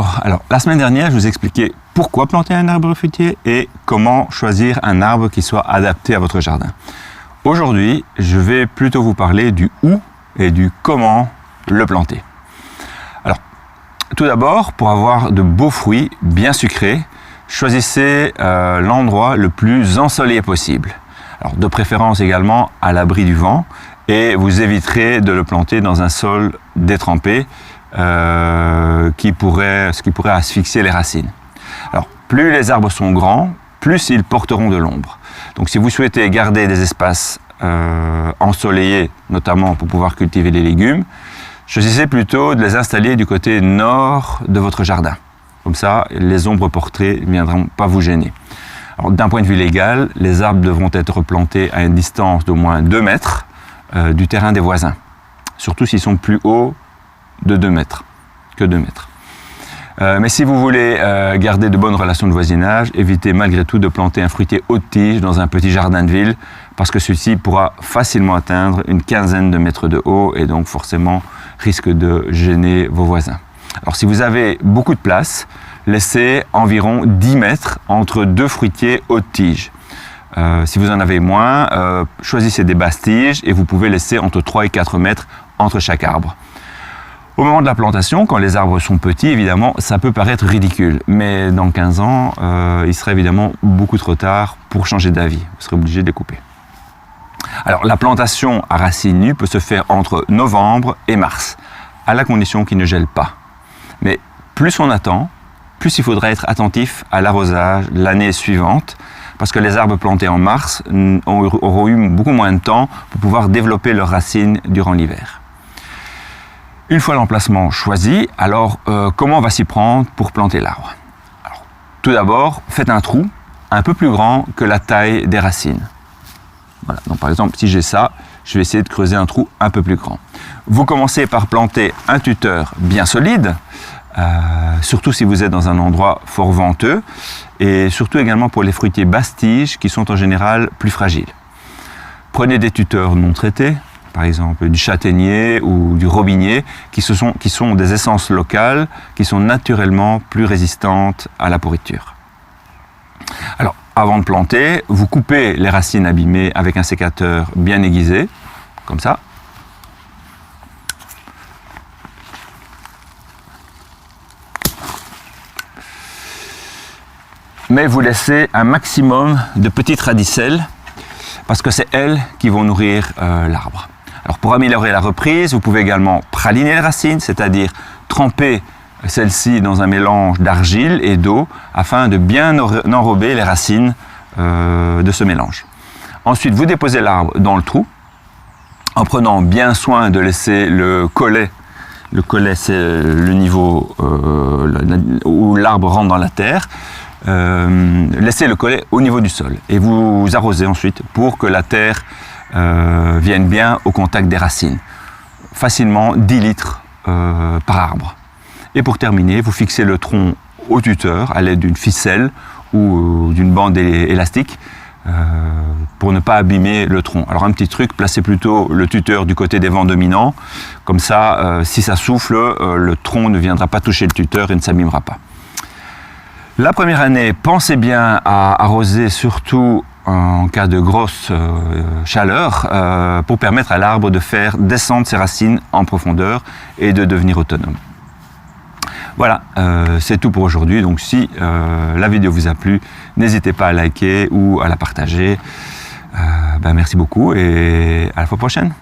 Bonjour, alors la semaine dernière je vous ai expliqué pourquoi planter un arbre fruitier et comment choisir un arbre qui soit adapté à votre jardin. Aujourd'hui je vais plutôt vous parler du où et du comment le planter. Alors tout d'abord, pour avoir de beaux fruits bien sucrés, choisissez l'endroit le plus ensoleillé possible. Alors de préférence également à l'abri du vent, et vous éviterez de le planter dans un sol détrempé, ce qui pourrait asphyxier les racines. Alors, plus les arbres sont grands, plus ils porteront de l'ombre. Donc si vous souhaitez garder des espaces ensoleillés, notamment pour pouvoir cultiver les légumes, choisissez plutôt de les installer du côté nord de votre jardin. Comme ça, les ombres portées ne viendront pas vous gêner. Alors, d'un point de vue légal, les arbres devront être plantés à une distance d'au moins 2 mètres du terrain des voisins, surtout s'ils sont plus hauts de 2 mètres, que 2 mètres. Mais si vous voulez garder de bonnes relations de voisinage, évitez malgré tout de planter un fruitier haut de tige dans un petit jardin de ville, parce que celui-ci pourra facilement atteindre une quinzaine de mètres de haut et donc forcément risque de gêner vos voisins. Alors si vous avez beaucoup de place, laissez environ 10 mètres entre 2 fruitiers haut de tige. Si vous en avez moins, choisissez des basses tiges et vous pouvez laisser entre 3 et 4 mètres entre chaque arbre. Au moment de la plantation, quand les arbres sont petits, évidemment, ça peut paraître ridicule. Mais dans 15 ans, il serait évidemment beaucoup trop tard pour changer d'avis. Vous serez obligé de les couper. Alors, la plantation à racines nues peut se faire entre novembre et mars, à la condition qu'il ne gèle pas. Mais plus on attend, plus il faudra être attentif à l'arrosage l'année suivante, parce que les arbres plantés en mars auront eu beaucoup moins de temps pour pouvoir développer leurs racines durant l'hiver. Une fois l'emplacement choisi, alors comment on va s'y prendre pour planter l'arbre? Tout d'abord, faites un trou un peu plus grand que la taille des racines. Voilà. Donc, par exemple, si j'ai ça, je vais essayer de creuser un trou un peu plus grand. Vous commencez par planter un tuteur bien solide, surtout si vous êtes dans un endroit fort venteux, et surtout également pour les fruitiers basses tiges qui sont en général plus fragiles. Prenez des tuteurs non traités, par exemple du châtaignier ou du robinier, qui sont des essences locales qui sont naturellement plus résistantes à la pourriture. Alors, avant de planter, vous coupez les racines abîmées avec un sécateur bien aiguisé, comme ça. Mais vous laissez un maximum de petites radicelles, parce que c'est elles qui vont nourrir l'arbre. Alors pour améliorer la reprise, vous pouvez également praliner les racines, c'est-à-dire tremper celles-ci dans un mélange d'argile et d'eau afin de bien enrober les racines de ce mélange. Ensuite, vous déposez l'arbre dans le trou en prenant bien soin de laisser le collet. Le collet, c'est le niveau où l'arbre rentre dans la terre. Laissez le collet au niveau du sol et vous arrosez ensuite pour que la terre vienne bien au contact des racines. Facilement 10 litres par arbre. Et pour terminer, vous fixez le tronc au tuteur à l'aide d'une ficelle ou d'une bande élastique pour ne pas abîmer le tronc. Alors un petit truc, placez plutôt le tuteur du côté des vents dominants. Comme ça, si ça souffle, le tronc ne viendra pas toucher le tuteur et ne s'abîmera pas. La première année, pensez bien à arroser surtout en cas de grosse chaleur pour permettre à l'arbre de faire descendre ses racines en profondeur et de devenir autonome. Voilà, c'est tout pour aujourd'hui. Donc si la vidéo vous a plu, n'hésitez pas à liker ou à la partager. Merci beaucoup et à la fois prochaine.